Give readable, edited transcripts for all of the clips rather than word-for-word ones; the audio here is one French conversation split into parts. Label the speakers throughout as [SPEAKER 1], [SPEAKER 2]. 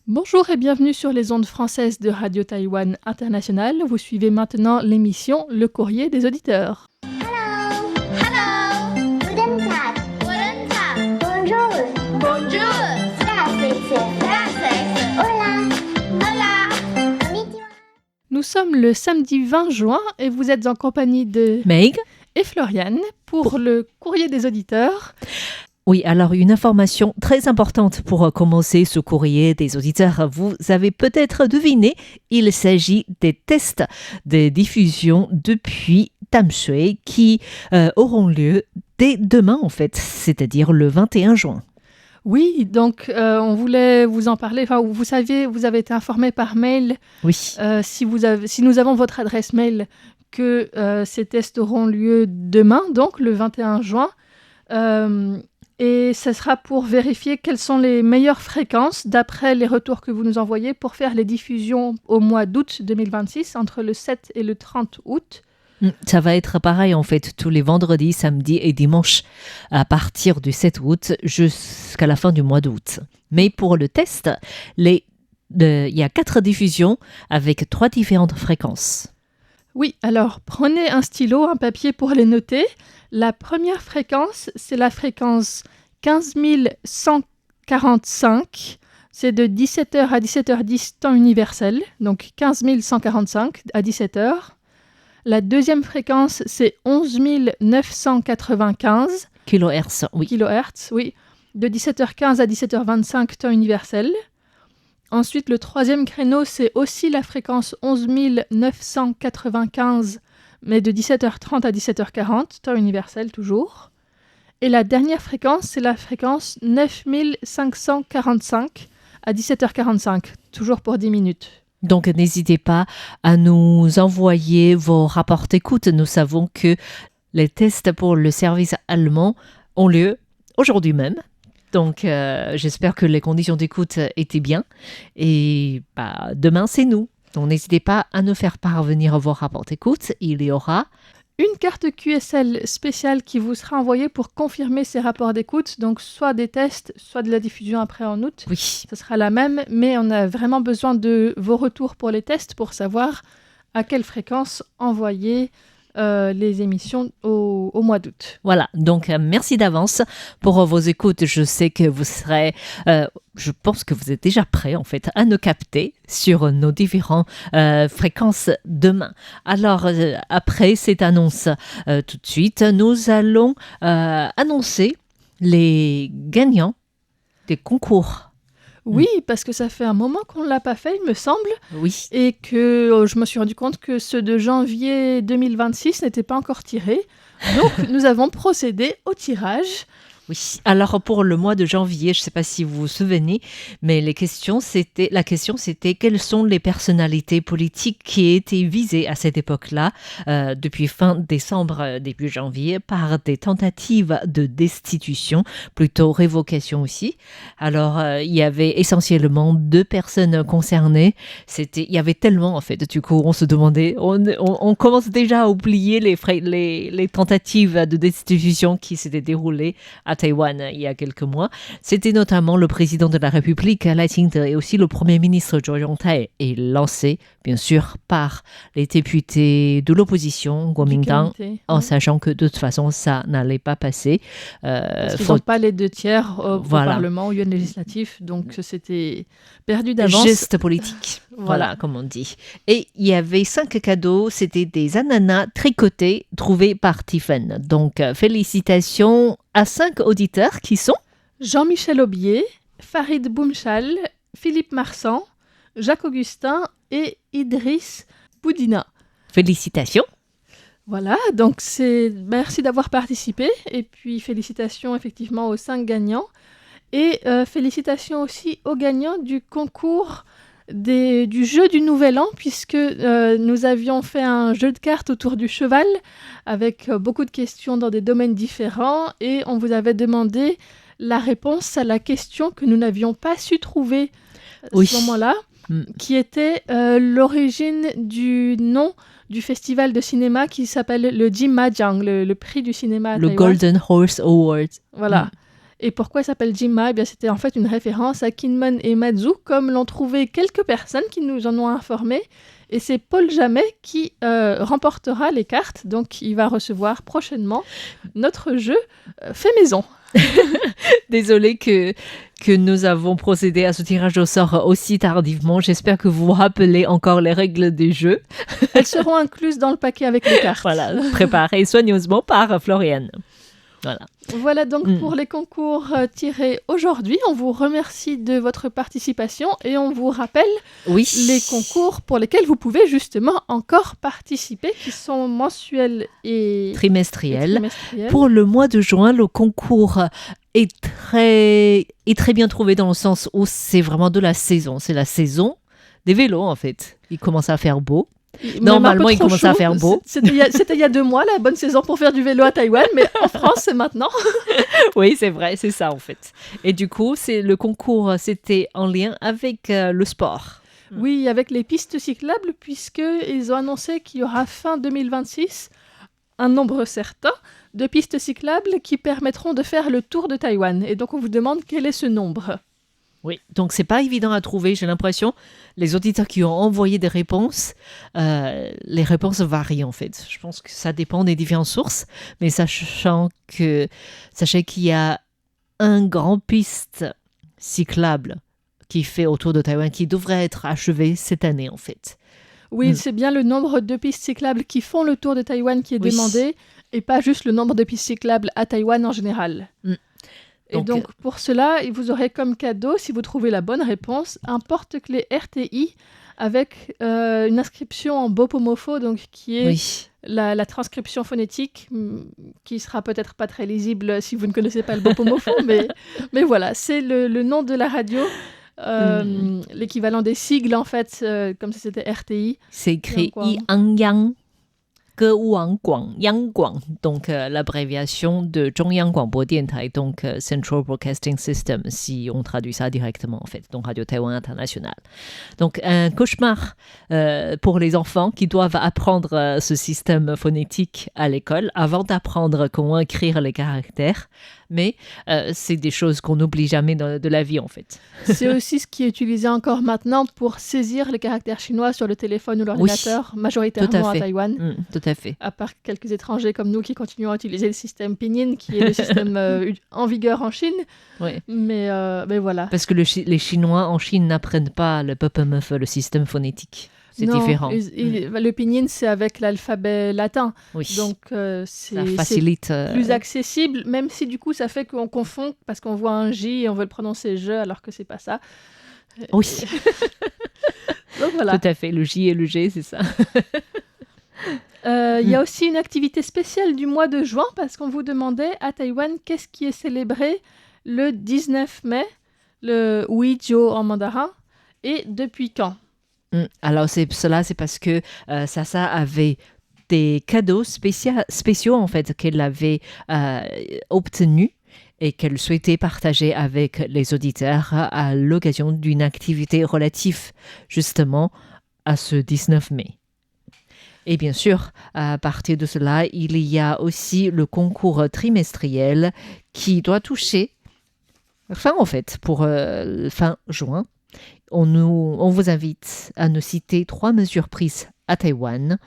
[SPEAKER 1] Bonjour et bienvenue sur les ondes françaises de Radio Taïwan International. Vous suivez maintenant l'émission Le Courrier des auditeurs.
[SPEAKER 2] Hello. Hello. Guten Tag. Guten Tag. Bonjour. Bonjour. Gracias. Gracias. Hola. Hola. Konnichiwa.
[SPEAKER 1] Nous sommes le samedi 20 juin et vous êtes en compagnie de
[SPEAKER 3] Meg?
[SPEAKER 1] et Floriane pour le Courrier des auditeurs.
[SPEAKER 3] Oui, alors une information très importante pour commencer ce courrier des auditeurs. Vous avez peut-être deviné, il s'agit des tests de diffusion depuis Tamsui qui auront lieu dès demain en fait, c'est-à-dire le 21 juin.
[SPEAKER 1] Oui, donc on voulait vous en parler. Enfin, vous savez, vous avez été informé par mail
[SPEAKER 3] Oui.
[SPEAKER 1] si nous avons votre adresse mail que ces tests auront lieu demain, donc le 21 juin. Et ce sera pour vérifier quelles sont les meilleures fréquences d'après les retours que vous nous envoyez pour faire les diffusions au mois d'août 2026, entre le 7 et le 30 août.
[SPEAKER 3] Ça va être pareil en fait tous les vendredis, samedis et dimanches à partir du 7 août jusqu'à la fin du mois d'août. Mais pour le test, il y a 4 diffusions avec 3 différentes fréquences.
[SPEAKER 1] Oui, alors prenez un stylo, un papier pour les noter. La première fréquence, c'est la fréquence 15 145. C'est de 17h à 17h10 temps universel, donc 15 145 à 17h. La deuxième fréquence, c'est 11 995
[SPEAKER 3] Kilohertz, oui.
[SPEAKER 1] kHz, oui, de 17h15 à 17h25 temps universel. Ensuite, le troisième créneau, c'est aussi la fréquence 11 995, mais de 17h30 à 17h40, temps universel toujours. Et la dernière fréquence, c'est la fréquence 9545 à 17h45, toujours pour 10 minutes.
[SPEAKER 3] Donc n'hésitez pas à nous envoyer vos rapports d'écoute. Nous savons que les tests pour le service allemand ont lieu aujourd'hui même. Donc j'espère que les conditions d'écoute étaient bien. Et demain, c'est nous. Donc n'hésitez pas à nous faire parvenir vos rapports d'écoute. Il y aura
[SPEAKER 1] une carte QSL spéciale qui vous sera envoyée pour confirmer ces rapports d'écoute. Donc soit des tests, soit de la diffusion après en août.
[SPEAKER 3] Oui.
[SPEAKER 1] Ce sera la même, mais on a vraiment besoin de vos retours pour les tests pour savoir à quelle fréquence envoyer les émissions au mois d'août.
[SPEAKER 3] Voilà, donc merci d'avance pour vos écoutes. Je sais que vous serez, je pense que vous êtes déjà prêts en fait à nous capter sur nos différentes fréquences demain. Alors après cette annonce, tout de suite, nous allons annoncer les gagnants des concours.
[SPEAKER 1] Oui, parce que ça fait un moment qu'on ne l'a pas fait, il me semble,
[SPEAKER 3] Oui.
[SPEAKER 1] et que je me suis rendu compte que ceux de janvier 2026 n'étaient pas encore tirés. Donc, nous avons procédé au tirage.
[SPEAKER 3] Oui, alors pour le mois de janvier, je ne sais pas si vous vous souvenez, mais la question c'était quelles sont les personnalités politiques qui étaient visées à cette époque-là, depuis fin décembre, début janvier, par des tentatives de destitution, plutôt révocation aussi. Alors il y avait essentiellement 2 personnes concernées. Il y avait tellement en fait, du coup on se demandait, on commence déjà à oublier les tentatives de destitution qui s'étaient déroulées à Taïwan il y a quelques mois. C'était notamment le président de la République, Lai Ching-te, et aussi le premier ministre Zhou Yongtai, et lancé, bien sûr, par les députés de l'opposition, Kuomintang, en sachant que de toute façon, ça n'allait pas passer.
[SPEAKER 1] Parce qu'ils n'ont pas les 2 tiers au Parlement, au Yuan législatif, donc c'était perdu d'avance.
[SPEAKER 3] Geste politique, voilà, comme on dit. Et il y avait 5 cadeaux, c'était des ananas tricotés trouvés par Tiffen. Donc, félicitations à 5 auditeurs qui sont
[SPEAKER 1] Jean-Michel Aubier, Farid Boumchal, Philippe Marsan, Jacques Augustin et Idriss Boudina.
[SPEAKER 3] Félicitations.
[SPEAKER 1] Voilà, donc merci d'avoir participé et puis félicitations effectivement aux 5 gagnants et félicitations aussi aux gagnants du concours du jeu du Nouvel An, puisque nous avions fait un jeu de cartes autour du cheval avec beaucoup de questions dans des domaines différents et on vous avait demandé la réponse à la question que nous n'avions pas su trouver à ce moment-là, qui était l'origine du nom du festival de cinéma qui s'appelle le Jim Mahjong, le prix du cinéma à
[SPEAKER 3] le
[SPEAKER 1] Taïwan.
[SPEAKER 3] Golden Horse Award.
[SPEAKER 1] Voilà. Et pourquoi il s'appelle Jimma? Eh bien, c'était en fait une référence à Kinmon et Mazu, comme l'ont trouvé quelques personnes qui nous en ont informés. Et c'est Paul Jamet qui remportera les cartes. Donc, il va recevoir prochainement notre jeu fait maison.
[SPEAKER 3] Désolée que nous avons procédé à ce tirage au sort aussi tardivement. J'espère que vous vous rappelez encore les règles du jeu.
[SPEAKER 1] Elles seront incluses dans le paquet avec les cartes.
[SPEAKER 3] Voilà, préparées soigneusement par Floriane.
[SPEAKER 1] Voilà donc pour les concours tirés aujourd'hui. On vous remercie de votre participation et on vous rappelle les concours pour lesquels vous pouvez justement encore participer, qui sont mensuels et trimestriels.
[SPEAKER 3] Pour le mois de juin, le concours est très bien trouvé dans le sens où c'est vraiment de la saison. C'est la saison des vélos en fait. Il commence à faire beau. Normalement, il commence à faire beau.
[SPEAKER 1] C'était il y a 2 mois, la bonne saison pour faire du vélo à Taïwan, mais en France, c'est maintenant.
[SPEAKER 3] Oui, c'est vrai, c'est ça en fait. Et du coup, le concours, c'était en lien avec le sport.
[SPEAKER 1] Oui, avec les pistes cyclables, puisqu'ils ont annoncé qu'il y aura fin 2026 un nombre certain de pistes cyclables qui permettront de faire le tour de Taïwan. Et donc, on vous demande quel est ce nombre.
[SPEAKER 3] Oui, donc c'est pas évident à trouver, j'ai l'impression. Les auditeurs qui ont envoyé des réponses, les réponses varient en fait. Je pense que ça dépend des différentes sources, mais sachez qu'il y a un grand piste cyclable qui fait autour de Taïwan qui devrait être achevé cette année en fait.
[SPEAKER 1] Oui, c'est bien le nombre de pistes cyclables qui font le tour de Taïwan qui est demandé, et pas juste le nombre de pistes cyclables à Taïwan en général. Et donc, pour cela, vous aurez comme cadeau, si vous trouvez la bonne réponse, un porte-clés RTI avec une inscription en bopomofo, donc qui est la transcription phonétique, qui sera peut-être pas très lisible si vous ne connaissez pas le bopomofo, mais voilà, c'est le nom de la radio, l'équivalent des sigles en fait, comme si c'était RTI.
[SPEAKER 3] C'est écrit Yang. Donc l'abréviation de 中央广播电台, donc Central Broadcasting System, si on traduit ça directement en fait, donc Radio Taïwan International. Donc un cauchemar pour les enfants qui doivent apprendre ce système phonétique à l'école avant d'apprendre comment écrire les caractères. Mais c'est des choses qu'on n'oublie jamais de la vie en fait.
[SPEAKER 1] C'est aussi ce qui est utilisé encore maintenant pour saisir les caractères chinois sur le téléphone ou l'ordinateur, majoritairement à Taïwan.
[SPEAKER 3] Tout à fait.
[SPEAKER 1] À part quelques étrangers comme nous qui continuons à utiliser le système pinyin, qui est le système en vigueur en Chine.
[SPEAKER 3] Oui.
[SPEAKER 1] Mais voilà.
[SPEAKER 3] Parce que les Chinois en Chine n'apprennent pas le bopomofo, le système phonétique. C'est différent.
[SPEAKER 1] Le pinyin, c'est avec l'alphabet latin.
[SPEAKER 3] Oui.
[SPEAKER 1] Donc,
[SPEAKER 3] ça facilite.
[SPEAKER 1] Plus accessible, même si du coup, ça fait qu'on confond parce qu'on voit un J et on veut le prononcer je, alors que c'est pas ça.
[SPEAKER 3] Oui.
[SPEAKER 1] Donc voilà.
[SPEAKER 3] Tout à fait. Le J et le G, c'est ça.
[SPEAKER 1] Il y a aussi une activité spéciale du mois de juin parce qu'on vous demandait à Taïwan qu'est-ce qui est célébré le 19 mai, le Huijiu en mandarin, et depuis quand?
[SPEAKER 3] Alors c'est parce que Sasa avait des cadeaux spéciaux en fait qu'elle avait obtenus et qu'elle souhaitait partager avec les auditeurs à l'occasion d'une activité relative justement à ce 19 mai. Et bien sûr, à partir de cela, il y a aussi le concours trimestriel qui doit toucher fin en fait pour fin juin. On vous invite à nous citer 3 mesures prises à Taïwan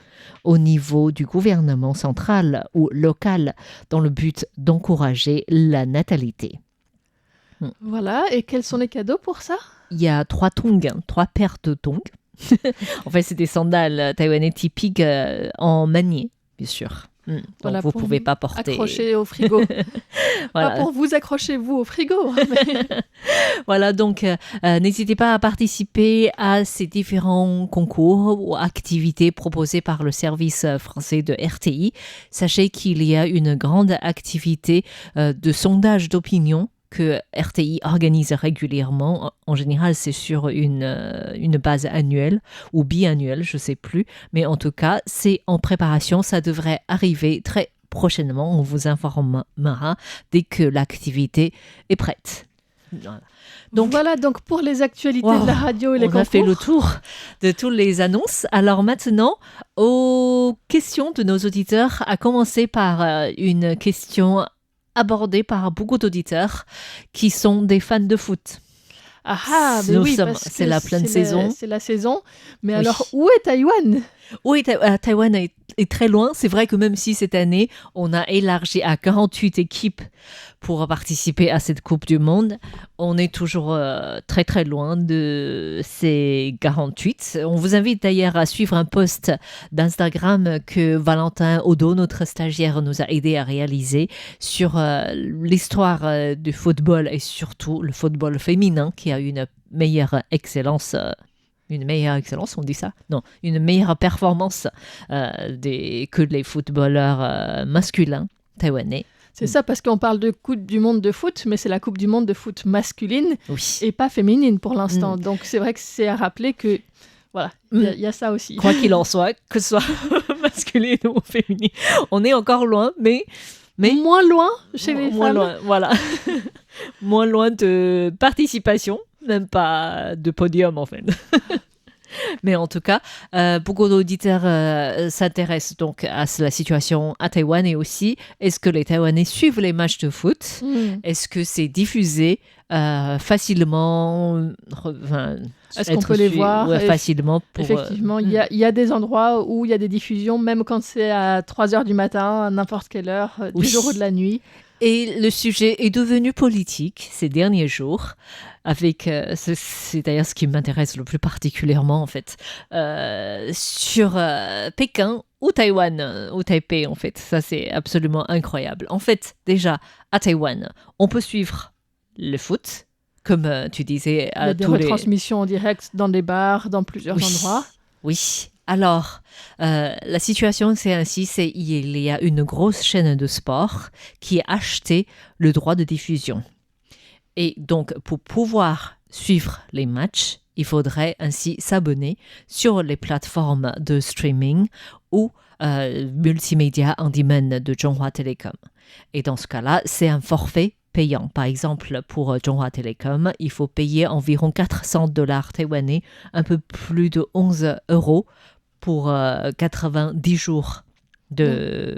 [SPEAKER 3] au niveau du gouvernement central ou local dans le but d'encourager la natalité.
[SPEAKER 1] Voilà, et quels sont les cadeaux pour ça?
[SPEAKER 3] Il y a 3 tongs, 3 paires de tongs. En fait, c'est des sandales taïwanais typiques en manier, bien sûr.
[SPEAKER 1] Voilà,
[SPEAKER 3] donc vous ne pouvez pas porter.
[SPEAKER 1] Accrocher au frigo.
[SPEAKER 3] Voilà.
[SPEAKER 1] Pas pour vous accrocher vous au frigo. Mais...
[SPEAKER 3] Voilà, donc n'hésitez pas à participer à ces différents concours ou activités proposées par le service français de RTI. Sachez qu'il y a une grande activité de sondage d'opinion que RTI organise régulièrement. En général, c'est sur une base annuelle ou biannuelle, je ne sais plus. Mais en tout cas, c'est en préparation. Ça devrait arriver très prochainement. On vous informera dès que l'activité est prête. Voilà.
[SPEAKER 1] Donc pour les actualités de la radio et les concours.
[SPEAKER 3] On a fait le tour de toutes les annonces. Alors maintenant, aux questions de nos auditeurs, à commencer par une question abordé par beaucoup d'auditeurs qui sont des fans de foot.
[SPEAKER 1] Mais oui, parce que
[SPEAKER 3] c'est la pleine saison.
[SPEAKER 1] C'est la saison. Mais
[SPEAKER 3] Oui.
[SPEAKER 1] alors, où est Taïwan?
[SPEAKER 3] Oui, Taïwan est très loin. C'est vrai que même si cette année, on a élargi à 48 équipes pour participer à cette Coupe du Monde, on est toujours très très loin de ces 48. On vous invite d'ailleurs à suivre un post d'Instagram que Valentin Odo, notre stagiaire, nous a aidé à réaliser sur l'histoire du football et surtout le football féminin qui a une meilleure excellence. Une meilleure excellence, on dit ça? Non, une meilleure performance que les footballeurs masculins taïwanais.
[SPEAKER 1] C'est ça, parce qu'on parle de Coupe du Monde de foot, mais c'est la Coupe du Monde de foot masculine
[SPEAKER 3] Oui.
[SPEAKER 1] et pas féminine pour l'instant. Donc c'est vrai que c'est à rappeler que, voilà, il y a ça aussi.
[SPEAKER 3] Quoi qu'il en soit, que ce soit masculine ou féminine, on est encore loin, mais
[SPEAKER 1] Moins loin chez les
[SPEAKER 3] moins
[SPEAKER 1] femmes.
[SPEAKER 3] loin, voilà. Moins loin de participation, même pas de podium en fait. Mais en tout cas, beaucoup d'auditeurs s'intéressent donc à la situation à Taïwan et aussi, est-ce que les Taïwanais suivent les matchs de foot? Est-ce que c'est diffusé facilement?
[SPEAKER 1] Est-ce qu'on peut les voir?
[SPEAKER 3] Facilement
[SPEAKER 1] Effectivement, il y a des endroits où il y a des diffusions, même quand c'est à 3h du matin, à n'importe quelle heure, du jour ou de la nuit.
[SPEAKER 3] Et le sujet est devenu politique ces derniers jours, avec, c'est d'ailleurs ce qui m'intéresse le plus particulièrement en fait, sur Pékin ou Taïwan, ou Taipei en fait. Ça c'est absolument incroyable. En fait, déjà, à Taïwan, on peut suivre le foot, comme tu disais.
[SPEAKER 1] Il y a des retransmissions en direct dans des bars, dans plusieurs endroits.
[SPEAKER 3] Oui. Alors, la situation, c'est ainsi, il y a une grosse chaîne de sport qui a acheté le droit de diffusion. Et donc, pour pouvoir suivre les matchs, il faudrait ainsi s'abonner sur les plateformes de streaming ou multimédia on demand de Chunghwa Telecom. Et dans ce cas-là, c'est un forfait payant. Par exemple, pour Chunghwa Telecom, il faut payer environ $400 taïwanais, un peu plus de 11 € pour 90 jours de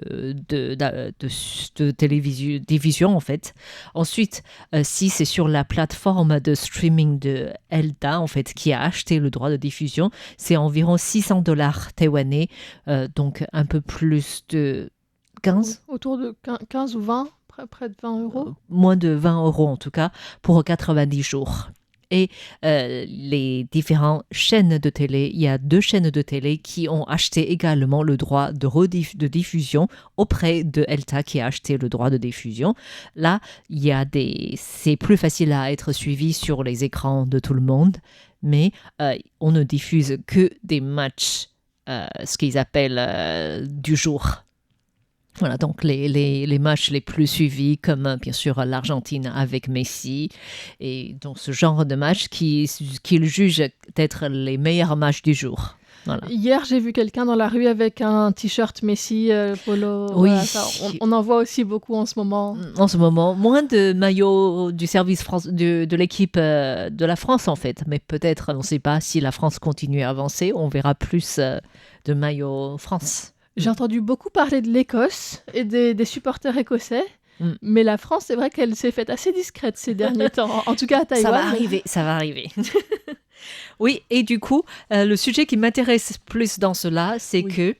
[SPEAKER 3] télévision en fait. Ensuite, si c'est sur la plateforme de streaming de Elta en fait qui a acheté le droit de diffusion, c'est environ $600 taïwanais, donc un peu plus de 15
[SPEAKER 1] autour de 15 ou 20, près de 20 €.
[SPEAKER 3] Moins de 20 € en tout cas pour 90 jours. Et les différentes chaînes de télé, il y a 2 chaînes de télé qui ont acheté également le droit de diffusion auprès de Elta qui a acheté le droit de diffusion. Là, c'est plus facile à être suivi sur les écrans de tout le monde, mais on ne diffuse que des matchs, ce qu'ils appellent du jour. Voilà, donc les matchs les plus suivis, comme bien sûr l'Argentine avec Messi, et donc ce genre de matchs qu'ils jugent être les meilleurs matchs du jour. Voilà.
[SPEAKER 1] Hier, j'ai vu quelqu'un dans la rue avec un t-shirt Messi, polo.
[SPEAKER 3] Oui.
[SPEAKER 1] Voilà, ça, on en voit aussi beaucoup en ce moment.
[SPEAKER 3] En ce moment, moins de maillots du service de l'équipe de la France en fait, mais peut-être, on ne sait pas, si la France continue à avancer, on verra plus de maillots France.
[SPEAKER 1] J'ai entendu beaucoup parler de l'Écosse et des supporters écossais, mais la France, c'est vrai qu'elle s'est faite assez discrète ces derniers temps, en tout cas à Taïwan.
[SPEAKER 3] Ça va arriver. Oui, et du coup, le sujet qui m'intéresse plus dans cela, c'est que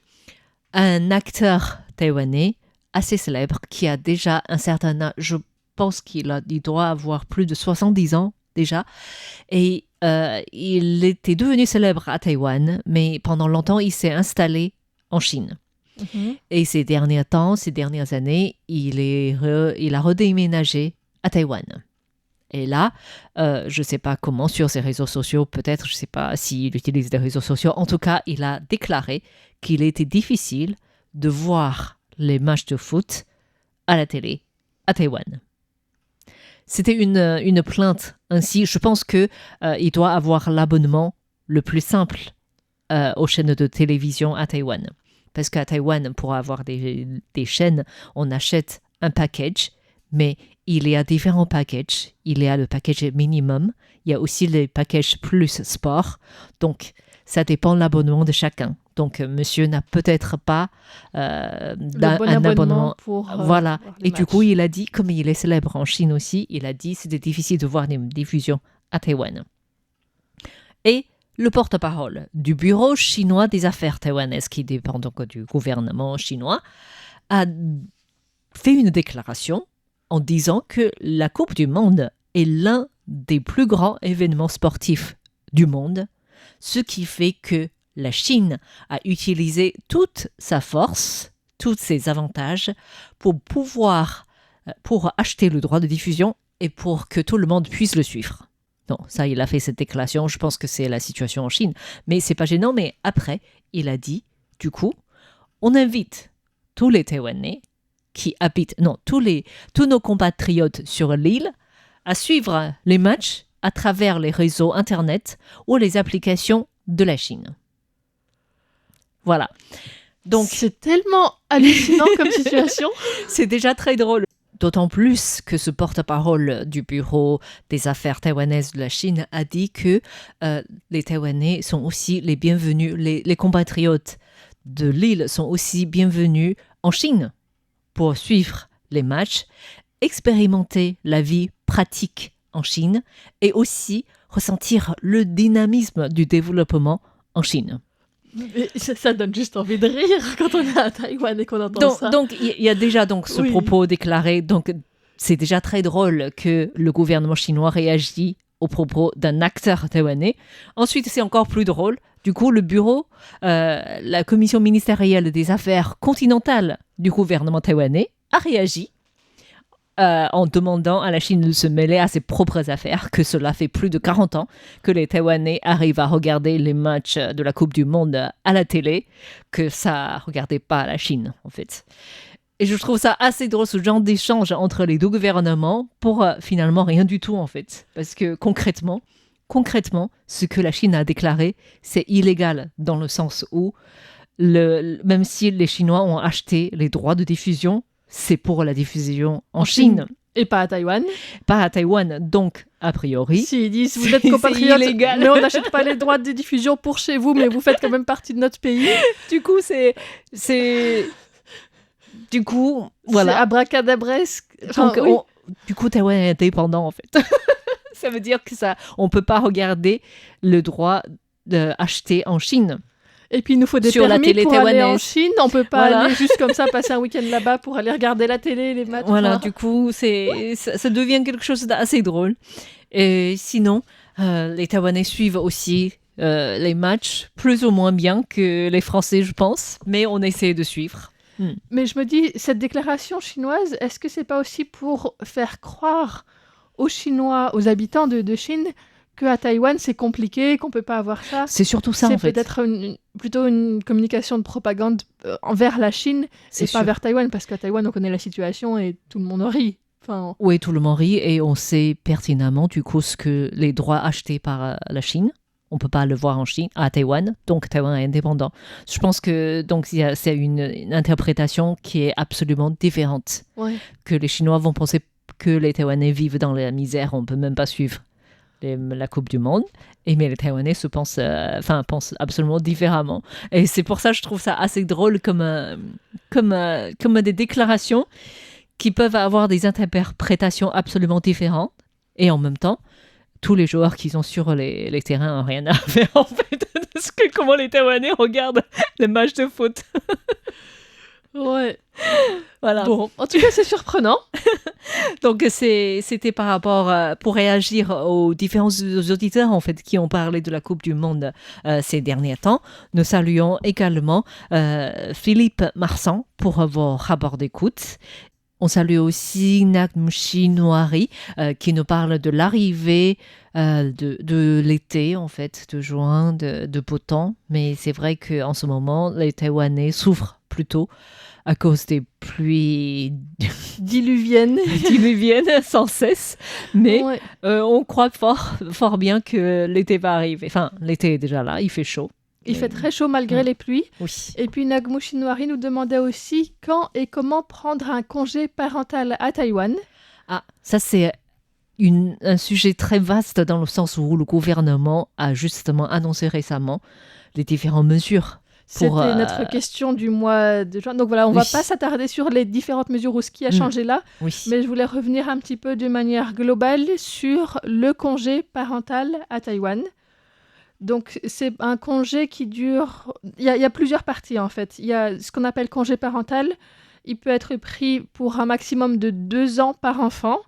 [SPEAKER 3] un acteur taïwanais assez célèbre, qui a déjà un certain âge, je pense qu'il doit avoir plus de 70 ans déjà, et il était devenu célèbre à Taïwan, mais pendant longtemps, il s'est installé en Chine. Et ces dernières années, il a redéménagé à Taïwan. Et là, je ne sais pas comment, sur ses réseaux sociaux, peut-être, je ne sais pas s'il utilise des réseaux sociaux, en tout cas, il a déclaré qu'il était difficile de voir les matchs de foot à la télé à Taïwan. C'était une plainte ainsi. Je pense qu'il doit avoir l'abonnement le plus simple aux chaînes de télévision à Taïwan. Parce qu'à Taïwan, pour avoir des chaînes, on achète un package, mais il y a différents packages. Il y a le package minimum, il y a aussi les packages plus sport. Donc, ça dépend de l'abonnement de chacun. Donc, monsieur n'a peut-être pas
[SPEAKER 1] Le bon
[SPEAKER 3] un
[SPEAKER 1] abonnement
[SPEAKER 3] abonnement.
[SPEAKER 1] pour
[SPEAKER 3] Voilà.
[SPEAKER 1] voir les
[SPEAKER 3] Et du
[SPEAKER 1] matchs.
[SPEAKER 3] coup, il a dit, comme il est célèbre en Chine aussi, il a dit c'était difficile de voir des diffusions à Taïwan. Et le porte-parole du bureau chinois des affaires taïwanaises, qui dépend donc du gouvernement chinois, a fait une déclaration en disant que la Coupe du Monde est l'un des plus grands événements sportifs du monde, ce qui fait que la Chine a utilisé toute sa force, tous ses avantages pour acheter le droit de diffusion et pour que tout le monde puisse le suivre. Non, ça, il a fait cette déclaration. Je pense que c'est la situation en Chine. Mais c'est pas gênant. Mais après, il a dit, du coup, on invite tous les Taïwanais qui habitent, non, tous nos compatriotes sur l'île à suivre les matchs à travers les réseaux Internet ou les applications de la Chine. Voilà. Donc,
[SPEAKER 1] C'est tellement hallucinant comme situation.
[SPEAKER 3] c'est déjà très drôle. D'autant plus que ce porte-parole du bureau des affaires taïwanaises de la Chine a dit que les Taïwanais sont aussi les bienvenus, les compatriotes de l'île sont aussi bienvenus en Chine pour suivre les matchs, expérimenter la vie pratique en Chine et aussi ressentir le dynamisme du développement en Chine.
[SPEAKER 1] Mais ça donne juste envie de rire quand on est à Taïwan et qu'on entend ça.
[SPEAKER 3] Donc, il y a déjà donc ce
[SPEAKER 1] Oui.
[SPEAKER 3] propos déclaré. Donc, c'est déjà très drôle que le gouvernement chinois réagit au propos d'un acteur taïwanais. Ensuite, c'est encore plus drôle. Du coup, le bureau, la commission ministérielle des affaires continentales du gouvernement taïwanais a réagi en demandant à la Chine de se mêler à ses propres affaires, que cela fait plus de 40 ans que les Taïwanais arrivent à regarder les matchs de la Coupe du Monde à la télé, que ça ne regardait pas la Chine, en fait. Et je trouve ça assez drôle, ce genre d'échange entre les deux gouvernements pour finalement rien du tout, en fait. Parce que concrètement, ce que la Chine a déclaré, c'est illégal dans le sens où, même si les Chinois ont acheté les droits de diffusion, c'est pour la diffusion en Chine,
[SPEAKER 1] Et pas à Taïwan.
[SPEAKER 3] pas à Taïwan. Donc, a priori,
[SPEAKER 1] S'ils disent vous êtes
[SPEAKER 3] c'est
[SPEAKER 1] compatriotes,
[SPEAKER 3] illégal.
[SPEAKER 1] mais on n'achète pas les droits de diffusion pour chez vous, mais vous faites quand même partie de notre pays.
[SPEAKER 3] du coup, du coup,
[SPEAKER 1] C'est
[SPEAKER 3] voilà.
[SPEAKER 1] abracadabresque. Enfin,
[SPEAKER 3] Donc,
[SPEAKER 1] oui.
[SPEAKER 3] du coup, Taïwan est indépendant, en fait. Ça veut dire que on peut pas regarder le droit d'acheter en Chine.
[SPEAKER 1] Et puis il nous faut des
[SPEAKER 3] Sur la
[SPEAKER 1] permis
[SPEAKER 3] télé
[SPEAKER 1] pour aller en
[SPEAKER 3] taïwanaise.
[SPEAKER 1] Chine. On peut pas
[SPEAKER 3] Voilà.
[SPEAKER 1] aller juste comme ça passer un week-end là-bas pour aller regarder la télé, les matchs.
[SPEAKER 3] Voilà,
[SPEAKER 1] Enfin,
[SPEAKER 3] du coup, ça devient quelque chose d'assez drôle. Et sinon, les Taïwanais suivent aussi les matchs plus ou moins bien que les Français, je pense. Mais on essaie de suivre.
[SPEAKER 1] Mais je me dis, cette déclaration chinoise, est-ce que c'est pas aussi pour faire croire aux Chinois, aux habitants de Chine, qu'à Taïwan c'est compliqué, qu'on peut pas avoir ça?
[SPEAKER 3] C'est surtout ça,
[SPEAKER 1] C'est
[SPEAKER 3] en fait.
[SPEAKER 1] peut-être plutôt une communication de propagande envers la Chine
[SPEAKER 3] C'est
[SPEAKER 1] et pas
[SPEAKER 3] sûr.
[SPEAKER 1] vers Taïwan, parce qu'à Taïwan on connaît la situation et tout le monde en rit. Enfin,
[SPEAKER 3] Oui, tout le monde rit et on sait pertinemment, du coup, ce que les droits achetés par la Chine. On ne peut pas le voir en Chine, à Taïwan, donc Taïwan est indépendant. Je pense que c'est une interprétation qui est absolument différente.
[SPEAKER 1] ouais.
[SPEAKER 3] Que les Chinois vont penser que les Taïwanais vivent dans la misère, on ne peut même pas suivre la Coupe du Monde. Mais les Taïwanais pensent absolument différemment. Et c'est pour ça que je trouve ça assez drôle comme des déclarations qui peuvent avoir des interprétations absolument différentes. Et en même temps, tous les joueurs qui sont sur les terrains n'ont rien à faire en fait de comment les Taïwanais regardent les matchs de foot.
[SPEAKER 1] Ouais.
[SPEAKER 3] Voilà.
[SPEAKER 1] Bon, en tout cas c'est surprenant.
[SPEAKER 3] Donc c'était par rapport pour réagir aux différents auditeurs en fait qui ont parlé de la Coupe du Monde ces derniers temps. Nous saluons également Philippe Marsan pour vos rapports d'écoute. On salue aussi Nagmushi Noari qui nous parle de l'arrivée de l'été, en fait, de juin, de beau temps. Mais c'est vrai qu'en ce moment, les Taïwanais souffrent plutôt à cause des pluies
[SPEAKER 1] Diluvienne.
[SPEAKER 3] diluviennes sans cesse. Mais
[SPEAKER 1] Ouais.
[SPEAKER 3] on croit fort bien que l'été va arriver. Enfin, l'été est déjà là, il fait chaud.
[SPEAKER 1] Il fait très chaud malgré les pluies.
[SPEAKER 3] Oui.
[SPEAKER 1] Et puis Nagmu Shinwari nous demandait aussi quand et comment prendre un congé parental à Taïwan.
[SPEAKER 3] Ah, ça c'est un sujet très vaste dans le sens où le gouvernement a justement annoncé récemment les différentes mesures.
[SPEAKER 1] C'était
[SPEAKER 3] pour,
[SPEAKER 1] notre question du mois de juin. Donc voilà, on ne va
[SPEAKER 3] Oui.
[SPEAKER 1] pas s'attarder sur les différentes mesures ou ce qui a changé là,
[SPEAKER 3] Oui.
[SPEAKER 1] mais je voulais revenir un petit peu de manière globale sur le congé parental à Taïwan. Donc c'est un congé qui dure... Il y a plusieurs parties en fait. Il y a ce qu'on appelle congé parental. Il peut être pris pour un maximum de 2 ans par enfant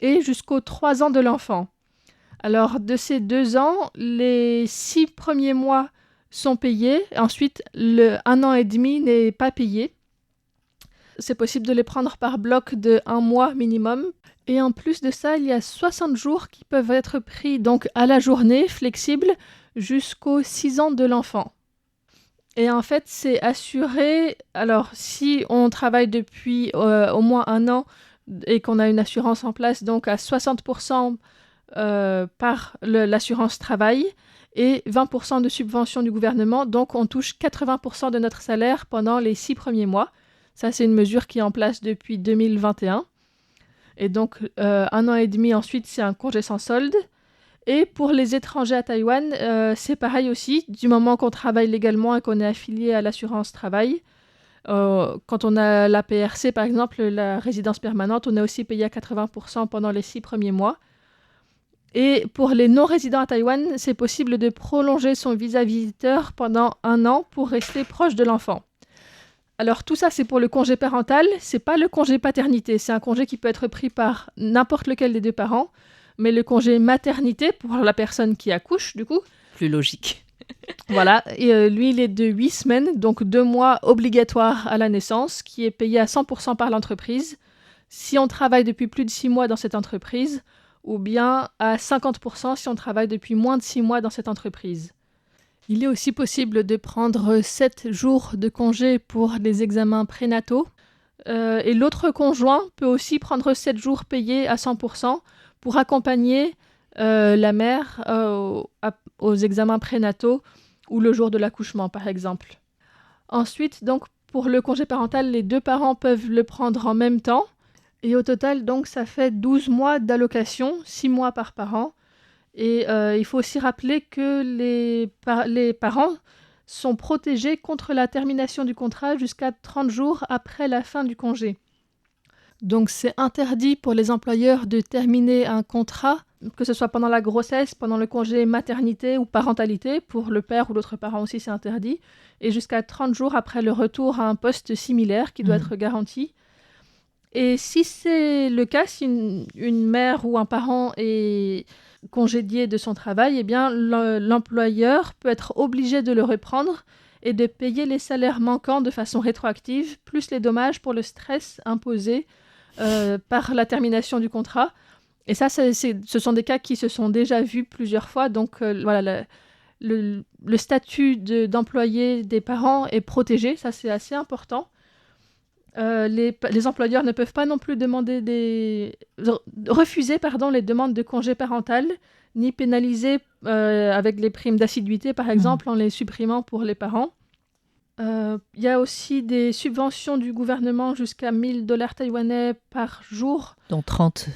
[SPEAKER 1] et jusqu'aux 3 ans de l'enfant. Alors, de ces 2 ans, les 6 premiers mois sont payés. Ensuite, le 1 an et demi n'est pas payé. C'est possible de les prendre par bloc de 1 mois minimum. Et en plus de ça, il y a 60 jours qui peuvent être pris donc à la journée, flexible, jusqu'aux 6 ans de l'enfant. Et en fait, c'est assuré... Alors, si on travaille depuis au moins 1 an et qu'on a une assurance en place, donc à 60% par l'assurance travail et 20% de subvention du gouvernement. Donc, on touche 80% de notre salaire pendant les 6 premiers mois. Ça, c'est une mesure qui est en place depuis 2021. Et donc, 1 an et demi ensuite, c'est un congé sans solde. Et pour les étrangers à Taïwan, c'est pareil aussi. Du moment qu'on travaille légalement et qu'on est affilié à l'assurance travail, quand on a la PRC, par exemple, la résidence permanente, on est aussi payé à 80% pendant les 6 premiers mois. Et pour les non-résidents à Taïwan, c'est possible de prolonger son visa visiteur pendant 1 an pour rester proche de l'enfant. Alors tout ça, c'est pour le congé parental. C'est pas le congé paternité. C'est un congé qui peut être pris par n'importe lequel des 2 parents. Mais le congé maternité, pour la personne qui accouche, du coup...
[SPEAKER 3] Plus logique.
[SPEAKER 1] Voilà. Et lui, il est de 8 semaines, donc 2 mois obligatoires à la naissance, qui est payé à 100% par l'entreprise. Si on travaille depuis plus de 6 mois dans cette entreprise, ou bien à 50% si on travaille depuis moins de 6 mois dans cette entreprise. Il est aussi possible de prendre 7 jours de congé pour les examens prénataux. Et l'autre conjoint peut aussi prendre 7 jours payés à 100% pour accompagner la mère aux examens prénataux ou le jour de l'accouchement, par exemple. Ensuite, donc, pour le congé parental, les 2 parents peuvent le prendre en même temps. Et au total, donc, ça fait 12 mois d'allocation, 6 mois par parent. Et il faut aussi rappeler que les parents sont protégés contre la termination du contrat jusqu'à 30 jours après la fin du congé. Donc, c'est interdit pour les employeurs de terminer un contrat, que ce soit pendant la grossesse, pendant le congé maternité ou parentalité. Pour le père ou l'autre parent aussi, c'est interdit. Et jusqu'à 30 jours après le retour à un poste similaire qui doit être garanti. Et si c'est le cas, si une mère ou un parent est congédié de son travail, eh bien, l'employeur peut être obligé de le reprendre et de payer les salaires manquants de façon rétroactive, plus les dommages pour le stress imposé par la termination du contrat. Et ça, ce sont des cas qui se sont déjà vus plusieurs fois. Donc, voilà, le statut d'employé des parents est protégé. Ça, c'est assez important. Les employeurs ne peuvent pas non plus refuser les demandes de congé parental, ni pénaliser avec les primes d'assiduité, par exemple, en les supprimant pour les parents. Il y a aussi des subventions du gouvernement jusqu'à 1 000 $ taïwanais par jour.
[SPEAKER 3] Donc 30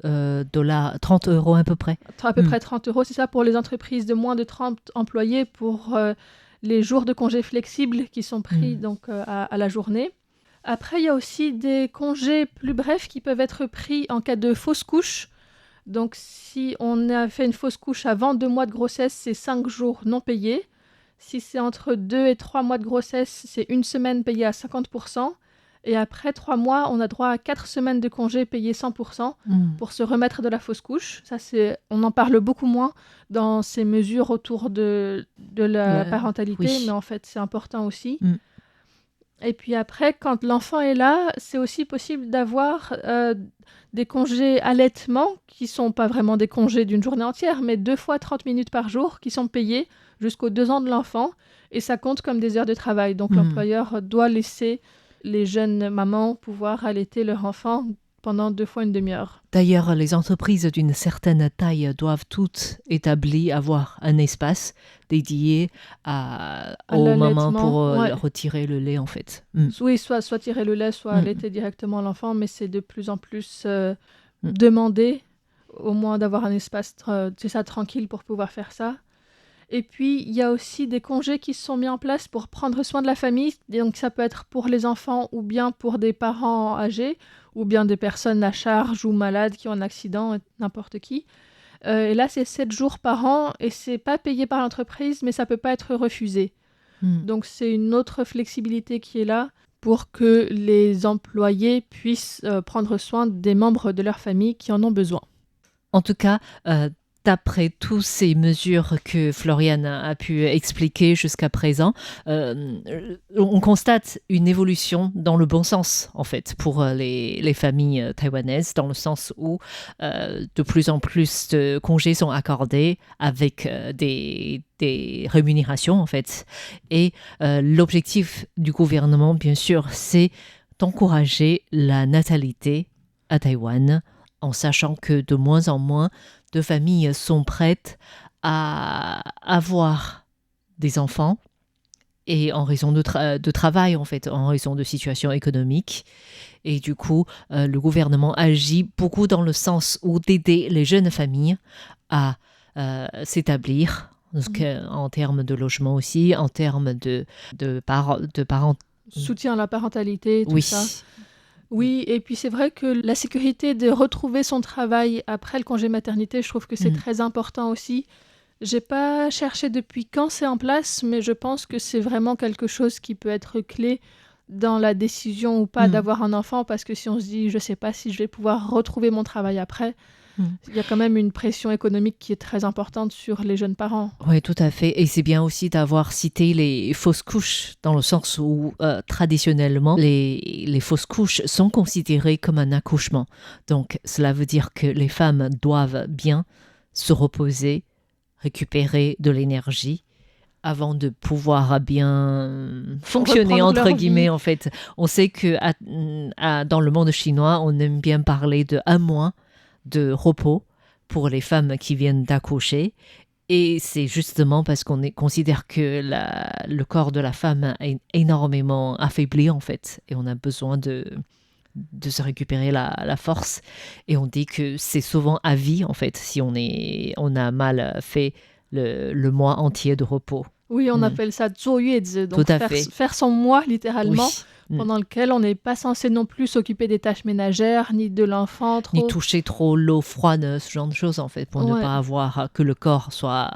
[SPEAKER 3] euros à peu près.
[SPEAKER 1] À peu près 30 euros, c'est ça, pour les entreprises de moins de 30 employés, pour les jours de congés flexibles qui sont pris donc, à la journée. Après, il y a aussi des congés plus brefs qui peuvent être pris en cas de fausse couche. Donc, si on a fait une fausse couche avant 2 mois de grossesse, c'est 5 jours non payés. Si c'est entre 2 et 3 mois de grossesse, c'est 1 semaine payée à 50%. Et après 3 mois, on a droit à 4 semaines de congés payés 100% pour se remettre de la fausse couche. Ça, on en parle beaucoup moins dans ces mesures autour de la parentalité, mais en fait, c'est important aussi. Et puis après, quand l'enfant est là, c'est aussi possible d'avoir des congés allaitement, qui ne sont pas vraiment des congés d'une journée entière, mais 2 fois 30 minutes par jour, qui sont payés jusqu'aux 2 ans de l'enfant. Et ça compte comme des heures de travail. Donc l'employeur doit laisser les jeunes mamans pouvoir allaiter leur enfant pendant 2 fois une demi-heure.
[SPEAKER 3] D'ailleurs, les entreprises d'une certaine taille doivent toutes avoir un espace dédié aux mamans pour retirer le lait, en fait.
[SPEAKER 1] Oui, soit tirer le lait, soit allaiter directement l'enfant, mais c'est de plus en plus demandé, au moins d'avoir un espace tranquille pour pouvoir faire ça. Et puis, il y a aussi des congés qui se sont mis en place pour prendre soin de la famille. Et donc, ça peut être pour les enfants ou bien pour des parents âgés ou bien des personnes à charge ou malades qui ont un accident, n'importe qui. Et là, c'est 7 jours par an et c'est pas payé par l'entreprise, mais ça peut pas être refusé. Donc, c'est une autre flexibilité qui est là pour que les employés puissent prendre soin des membres de leur famille qui en ont besoin.
[SPEAKER 3] En tout cas, d'après toutes ces mesures que Florian a pu expliquer jusqu'à présent, on constate une évolution dans le bon sens, en fait, pour les familles taïwanaises, dans le sens où de plus en plus de congés sont accordés avec des rémunérations, en fait. Et l'objectif du gouvernement, bien sûr, c'est d'encourager la natalité à Taïwan, en sachant que de moins en moins de familles sont prêtes à avoir des enfants et en raison de travail, en fait, en raison de situation économique. Et du coup, le gouvernement agit beaucoup dans le sens où d'aider les jeunes familles à s'établir, en termes de logement aussi, en termes de parents.
[SPEAKER 1] Soutien à la parentalité, tout
[SPEAKER 3] Oui.
[SPEAKER 1] ça. Oui, et puis c'est vrai que la sécurité de retrouver son travail après le congé maternité, je trouve que c'est très important aussi. J'ai pas cherché depuis quand c'est en place, mais je pense que c'est vraiment quelque chose qui peut être clé dans la décision ou pas d'avoir un enfant, parce que si on se dit, je sais pas si je vais pouvoir retrouver mon travail après, il y a quand même une pression économique qui est très importante sur les jeunes parents.
[SPEAKER 3] Oui, tout à fait. Et c'est bien aussi d'avoir cité les fausses couches, dans le sens où traditionnellement, les fausses couches sont considérées comme un accouchement. Donc, cela veut dire que les femmes doivent bien se reposer, récupérer de l'énergie avant de pouvoir bien fonctionner,
[SPEAKER 1] Reprendre
[SPEAKER 3] entre
[SPEAKER 1] leur
[SPEAKER 3] guillemets,
[SPEAKER 1] vie.
[SPEAKER 3] en fait. On sait que dans le monde chinois, on aime bien parler de 1 mois de repos pour les femmes qui viennent d'accoucher. Et c'est justement parce qu'on considère que le corps de la femme est énormément affaibli, en fait. Et on a besoin de se récupérer la force. Et on dit que c'est souvent à vie, en fait, si on a mal fait le mois entier de repos.
[SPEAKER 1] Oui, on appelle ça 坐月子, donc
[SPEAKER 3] Tout à fait.
[SPEAKER 1] faire son mois littéralement,
[SPEAKER 3] Oui.
[SPEAKER 1] pendant lequel on n'est pas censé non plus s'occuper des tâches ménagères, ni de l'enfant trop.
[SPEAKER 3] Ni toucher trop l'eau froide, ce genre de choses, en fait, pour ne pas avoir que le corps soit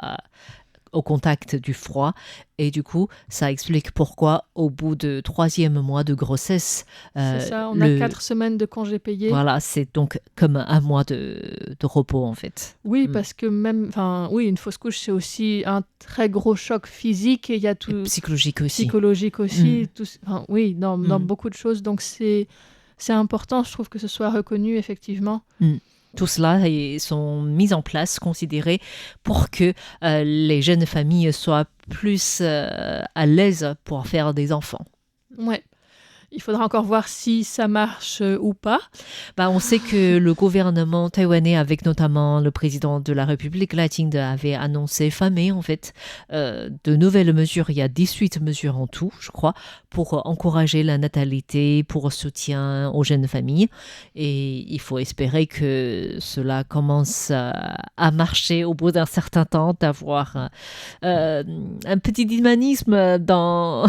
[SPEAKER 3] au contact du froid. Et du coup, ça explique pourquoi, au bout de 3e mois de grossesse,
[SPEAKER 1] C'est ça, on a 4 semaines de congés payés.
[SPEAKER 3] Voilà, c'est donc comme 1 mois de repos, en fait.
[SPEAKER 1] Oui, parce que même, une fausse couche, c'est aussi un très gros choc physique et il y a tout.
[SPEAKER 3] Et psychologique aussi.
[SPEAKER 1] Psychologique aussi. Dans beaucoup de choses. Donc c'est important, je trouve, que ce soit reconnu, effectivement.
[SPEAKER 3] Tout cela sont mis en place, considérés pour que les jeunes familles soient plus à l'aise pour faire des enfants.
[SPEAKER 1] Ouais. Il faudra encore voir si ça marche ou pas.
[SPEAKER 3] On sait que le gouvernement taïwanais, avec notamment le président de la République, La Qing, avait annoncé fin mai, en fait, de nouvelles mesures. Il y a 18 mesures en tout, je crois, pour encourager la natalité, pour soutien aux jeunes familles. Et il faut espérer que cela commence à marcher au bout d'un certain temps, d'avoir un petit dynamisme dans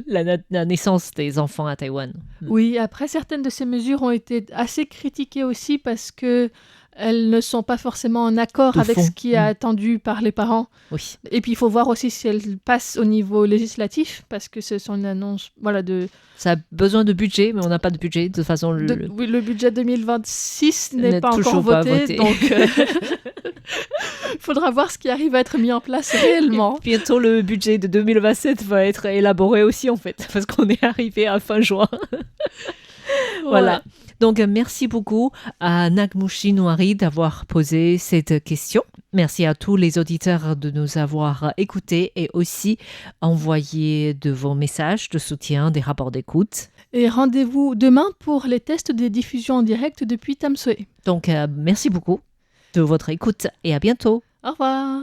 [SPEAKER 3] la naissance des enfants à Taïwan.
[SPEAKER 1] Oui, après, certaines de ces mesures ont été assez critiquées aussi parce que elles ne sont pas forcément en accord avec ce qui est attendu par les parents.
[SPEAKER 3] Oui.
[SPEAKER 1] Et puis, il faut voir aussi si elles passent au niveau législatif, parce que ce sont une annonce,
[SPEAKER 3] Ça a besoin de budget, mais on n'a pas de budget. De toute façon,
[SPEAKER 1] le budget 2026 n'est pas
[SPEAKER 3] toujours
[SPEAKER 1] encore voté,
[SPEAKER 3] pas voté.
[SPEAKER 1] donc il faudra voir ce qui arrive à être mis en place réellement.
[SPEAKER 3] Et bientôt, le budget de 2027 va être élaboré aussi, en fait, parce qu'on est arrivé à fin juin. Voilà. Donc, merci beaucoup à Nagmushi Noiri d'avoir posé cette question. Merci à tous les auditeurs de nous avoir écoutés et aussi envoyé de vos messages de soutien, des rapports d'écoute.
[SPEAKER 1] Et rendez-vous demain pour les tests des diffusions en direct depuis Tamsui.
[SPEAKER 3] Donc, merci beaucoup de votre écoute et à bientôt.
[SPEAKER 1] Au revoir.